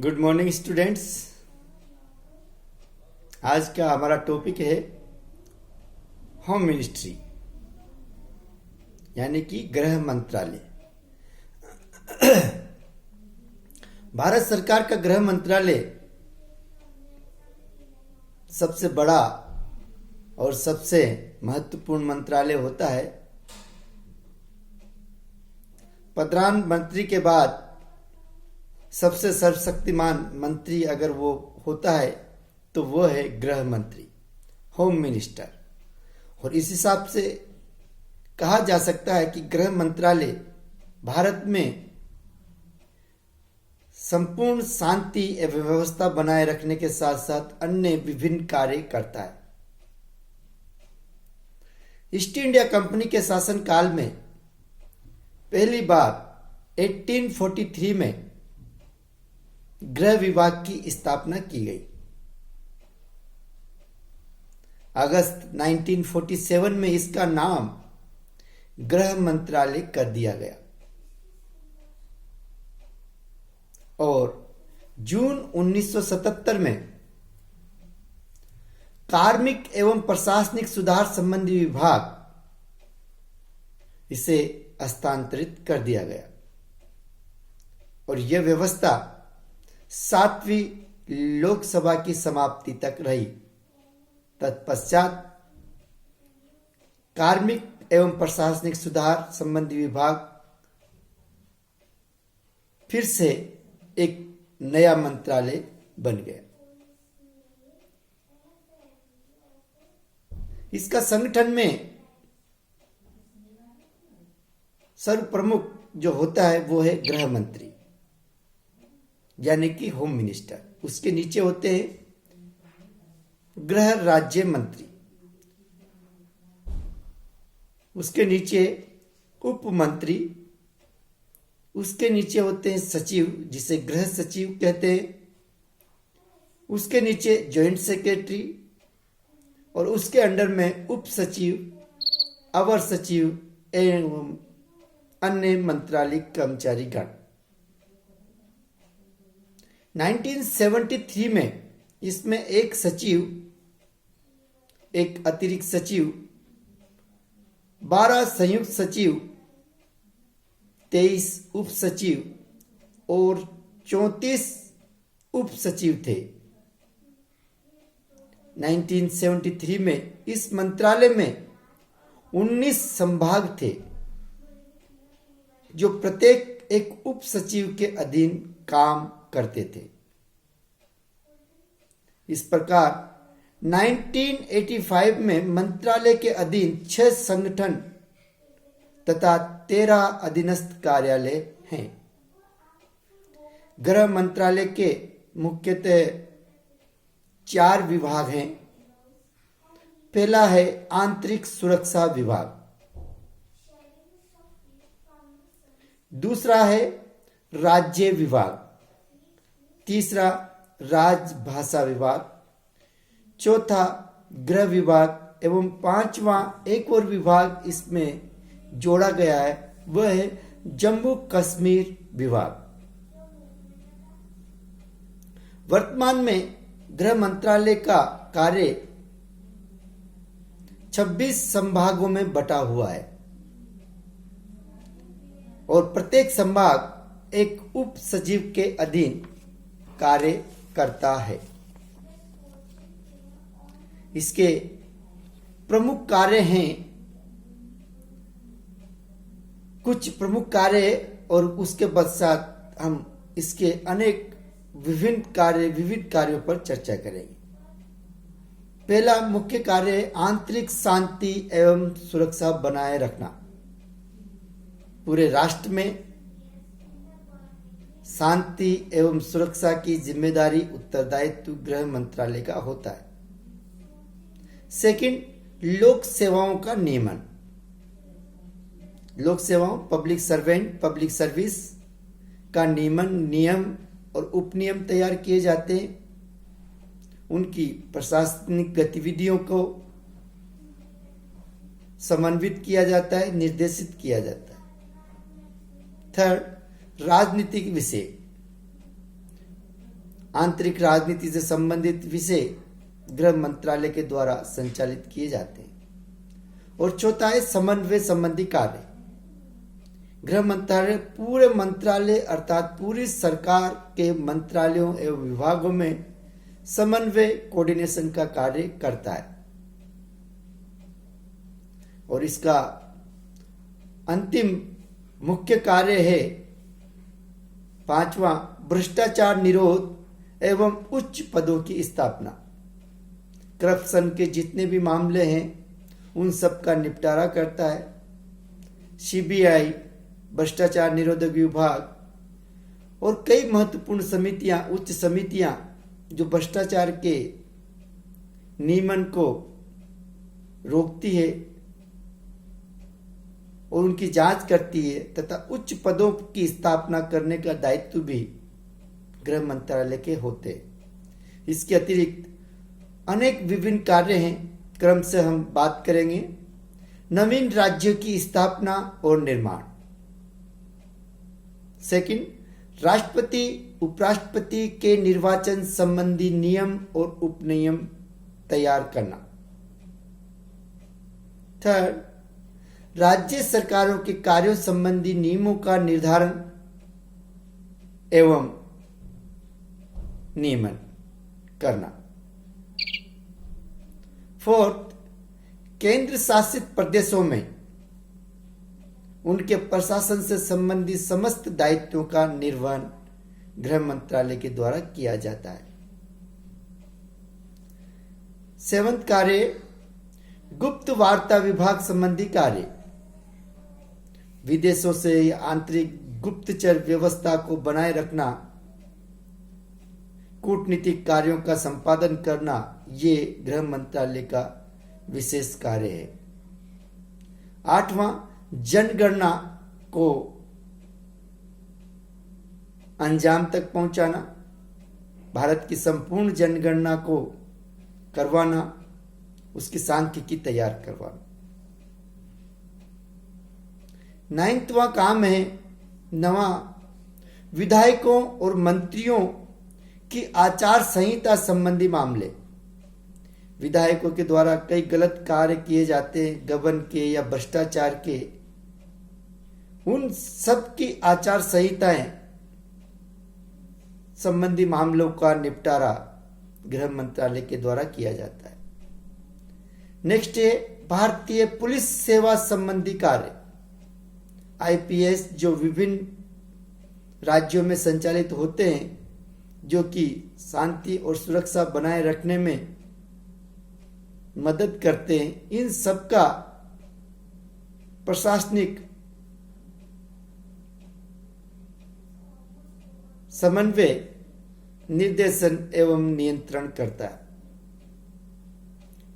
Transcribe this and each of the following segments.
Good morning students. आज का हमारा टॉपिक है होम मिनिस्ट्री यानी कि गृह मंत्रालय। भारत सरकार का गृह मंत्रालय सबसे बड़ा और सबसे महत्वपूर्ण मंत्रालय होता है। प्रधानमंत्री के बाद सबसे सर्वशक्तिमान मंत्री अगर वो होता है तो वो है गृह मंत्री, होम मिनिस्टर। और इस हिसाब से कहा जा सकता है कि गृह मंत्रालय भारत में संपूर्ण शांति एवं व्यवस्था बनाए रखने के साथ साथ अन्य विभिन्न कार्य करता है। ईस्ट इंडिया कंपनी के शासनकाल में पहली बार 1843 में गृह विभाग की स्थापना की गई। अगस्त 1947 में इसका नाम गृह मंत्रालय कर दिया गया और जून 1977 में कार्मिक एवं प्रशासनिक सुधार संबंधी विभाग इसे हस्तांतरित कर दिया गया और यह व्यवस्था 7वीं लोकसभा की समाप्ति तक रही। तत्पश्चात कार्मिक एवं प्रशासनिक सुधार संबंधी विभाग फिर से एक नया मंत्रालय बन गया। इसका संगठन में सर्व प्रमुख जो होता है वो है गृह मंत्री यानी कि होम मिनिस्टर। उसके नीचे होते हैं गृह राज्य मंत्री, उसके नीचे उप मंत्री, उसके नीचे होते हैं सचिव जिसे गृह सचिव कहते हैं, उसके नीचे जॉइंट सेक्रेटरी और उसके अंडर में उप सचिव, अवर सचिव एवं अन्य मंत्रालय कर्मचारीगण। 1973 में इसमें एक सचिव, एक अतिरिक्त सचिव, 12 संयुक्त सचिव, 23 उप सचिव और 34 उप सचिव थे। 1973 में इस मंत्रालय में 19 संभाग थे जो प्रत्येक एक उप सचिव के अधीन काम करते थे। इस प्रकार 1985 में मंत्रालय के अधीन 6 संगठन तथा 13 अधीनस्थ कार्यालय हैं। गृह मंत्रालय के मुख्यतः 4 विभाग हैं। पहला है आंतरिक सुरक्षा विभाग, दूसरा है राज्य विभाग, तीसरा राजभाषा विभाग, चौथा गृह विभाग एवं 5वां एक और विभाग इसमें जोड़ा गया है, वह है जम्मू कश्मीर विभाग। वर्तमान में गृह मंत्रालय का कार्य 26 संभागों में बटा हुआ है और प्रत्येक संभाग एक उप सचिव के अधीन कार्य करता है। इसके प्रमुख कार्य हैं, कुछ प्रमुख कार्य और उसके पश्चात हम इसके अनेक विभिन्न कार्यों पर चर्चा करेंगे। पहला मुख्य कार्य है आंतरिक शांति एवं सुरक्षा बनाए रखना। पूरे राष्ट्र में शांति एवं सुरक्षा की जिम्मेदारी उत्तरदायित्व गृह मंत्रालय का होता है। सेकंड, लोक सेवाओं का नियमन। लोक सेवाओं, पब्लिक सर्वेंट, पब्लिक सर्विस का नियमन, नियम और उपनियम तैयार किए जाते हैं। उनकी प्रशासनिक गतिविधियों को समन्वित किया जाता है, निर्देशित किया जाता है। थर्ड, राजनीतिक विषय। आंतरिक राजनीति से संबंधित विषय गृह मंत्रालय के द्वारा संचालित किए जाते हैं। और चौथा है समन्वय संबंधी कार्य। गृह मंत्रालय पूरे मंत्रालय अर्थात पूरी सरकार के मंत्रालयों एवं विभागों में समन्वय कोऑर्डिनेशन का कार्य करता है। और इसका अंतिम मुख्य कार्य है पांचवा, भ्रष्टाचार निरोध एवं उच्च पदों की स्थापना। करप्शन के जितने भी मामले हैं उन सब का निपटारा करता है। सीबीआई, भ्रष्टाचार निरोधक विभाग और कई महत्वपूर्ण समितियां, उच्च समितियां जो भ्रष्टाचार के नियमन को रोकती है और उनकी जांच करती है तथा उच्च पदों की स्थापना करने का दायित्व भी गृह मंत्रालय के होते हैं। इसके अतिरिक्त अनेक विभिन्न कार्य हैं, क्रम से हम बात करेंगे। नवीन राज्यों की स्थापना और निर्माण। सेकंड, राष्ट्रपति उपराष्ट्रपति के निर्वाचन संबंधी नियम और उपनियम तैयार करना। थर्ड, राज्य सरकारों के कार्यों संबंधी नियमों का निर्धारण एवं नियमन करना। फोर्थ, केंद्र शासित प्रदेशों में उनके प्रशासन से संबंधित समस्त दायित्वों का निर्वहन गृह मंत्रालय के द्वारा किया जाता है। सेवंथ कार्य, गुप्त वार्ता विभाग संबंधी कार्य। विदेशों से आंतरिक गुप्तचर व्यवस्था को बनाए रखना, कूटनीतिक कार्यों का संपादन करना, ये गृह मंत्रालय का विशेष कार्य है। आठवां, जनगणना को अंजाम तक पहुंचाना, भारत की संपूर्ण जनगणना को करवाना, उसकी सांख्यिकी तैयार करवाना। नाइन्थवां काम है नवा, विधायकों और मंत्रियों की आचार संहिता संबंधी मामले। विधायकों के द्वारा कई गलत कार्य किए जाते हैं, गबन के या भ्रष्टाचार के, उन सब की आचार संहिताएं संबंधी मामलों का निपटारा गृह मंत्रालय के द्वारा किया जाता है। नेक्स्ट है भारतीय पुलिस सेवा संबंधी कार्य। आईपीएस जो विभिन्न राज्यों में संचालित होते हैं, जो कि शांति और सुरक्षा बनाए रखने में मदद करते हैं, इन सब का प्रशासनिक समन्वय, निर्देशन एवं नियंत्रण करता है।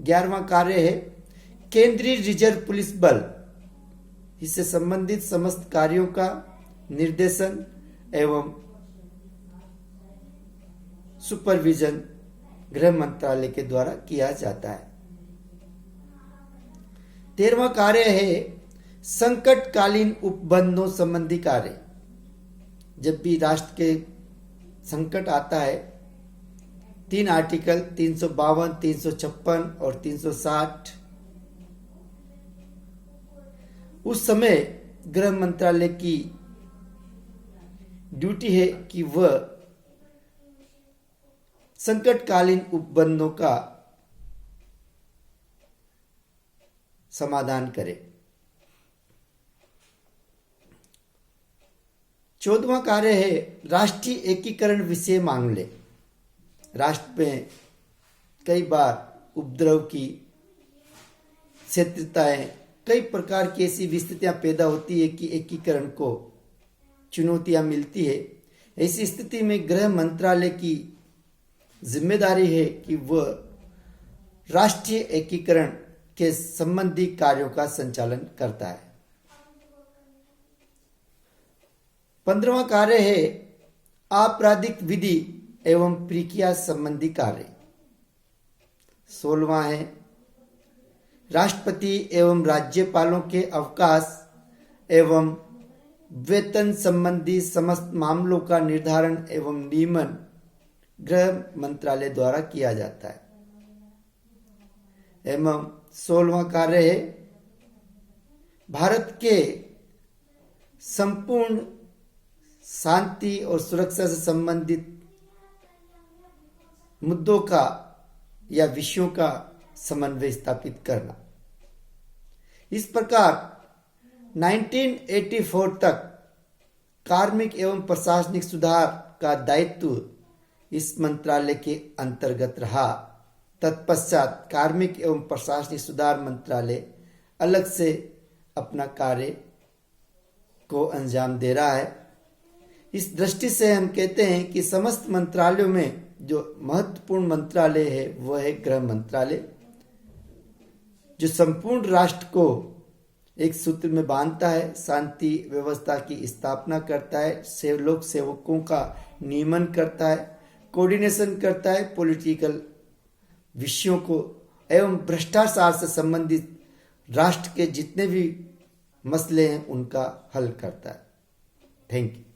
11वां कार्य है केंद्रीय रिजर्व पुलिस बल। इससे संबंधित समस्त कार्यों का निर्देशन एवं सुपरविजन गृह मंत्रालय के द्वारा किया जाता है। 13वां कार्य है संकटकालीन उपबंधों संबंधी कार्य। जब भी राष्ट्र के संकट आता है, 3 आर्टिकल 352, 356 और 360, उस समय गृह मंत्रालय की ड्यूटी है कि वह संकटकालीन उपबंधों का समाधान करे। 14वां कार्य है राष्ट्रीय एकीकरण विषय मामले। राष्ट्र में कई बार उपद्रव की क्षेत्रताएं, कई प्रकार की ऐसी स्थितियां पैदा होती है कि एकीकरण को चुनौतियां मिलती है। ऐसी स्थिति में गृह मंत्रालय की जिम्मेदारी है कि वह राष्ट्रीय एकीकरण के संबंधी कार्यों का संचालन करता है। 15वां कार्य है आपराधिक विधि एवं प्रक्रिया संबंधी कार्य। 16वां है राष्ट्रपति एवं राज्यपालों के अवकाश एवं वेतन संबंधी समस्त मामलों का निर्धारण एवं नियमन गृह मंत्रालय द्वारा किया जाता है। एवं 16वां कार्य है भारत के संपूर्ण शांति और सुरक्षा से संबंधित मुद्दों का या विषयों का समन्वय स्थापित करना। इस प्रकार 1984 तक कार्मिक एवं प्रशासनिक सुधार का दायित्व इस मंत्रालय के अंतर्गत रहा। तत्पश्चात कार्मिक एवं प्रशासनिक सुधार मंत्रालय अलग से अपना कार्य को अंजाम दे रहा है। इस दृष्टि से हम कहते हैं कि समस्त मंत्रालयों में जो महत्वपूर्ण मंत्रालय है वह है गृह मंत्रालय, जो संपूर्ण राष्ट्र को एक सूत्र में बांधता है, शांति व्यवस्था की स्थापना करता है, लोक सेवकों का नियमन करता है, कोऑर्डिनेशन करता है, पॉलिटिकल विषयों को एवं भ्रष्टाचार से संबंधित राष्ट्र के जितने भी मसले हैं उनका हल करता है। Thank you.